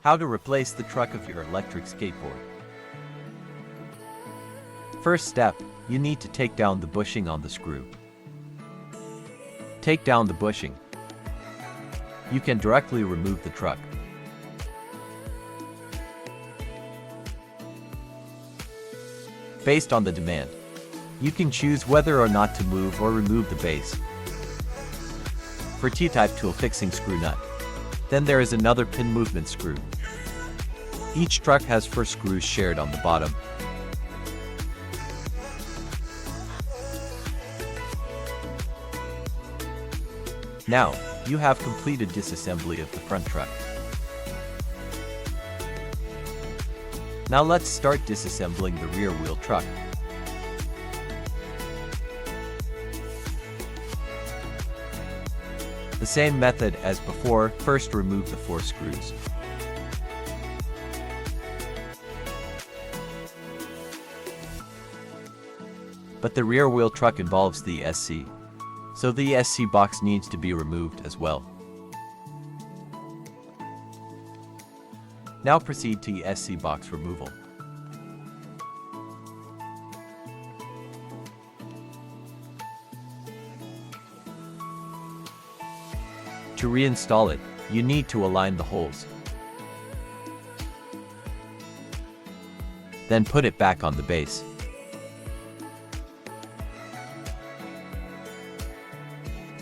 How to replace the truck of your electric skateboard. First step, you need to take down the bushing on the screw. Take down the bushing. You can directly remove the truck. Based on the demand, you can choose whether or not to move or remove the base. For T-type tool fixing screw nut, then there is another pin movement screw. Each truck has 4 screws shared on the bottom. Now, you have completed disassembly of the front truck. Now let's start disassembling the rear wheel truck. The same method as before, first remove the 4 screws. But the rear wheel truck involves the SC, so the SC box needs to be removed as well. Now proceed to SC box removal. To reinstall it, you need to align the holes. Then put it back on the base.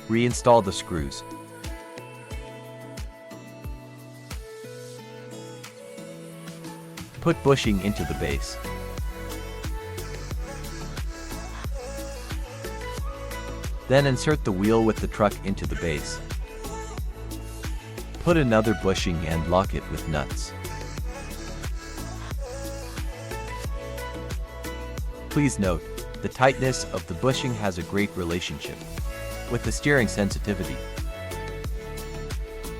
Reinstall the screws. Put bushing into the base. Then insert the wheel with the truck into the base. Put another bushing and lock it with nuts. Please note, the tightness of the bushing has a great relationship with the steering sensitivity.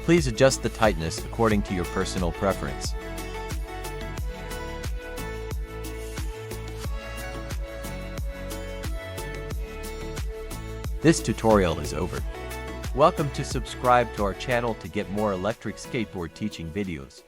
Please adjust the tightness according to your personal preference. This tutorial is over. Welcome to subscribe to our channel to get more electric skateboard teaching videos.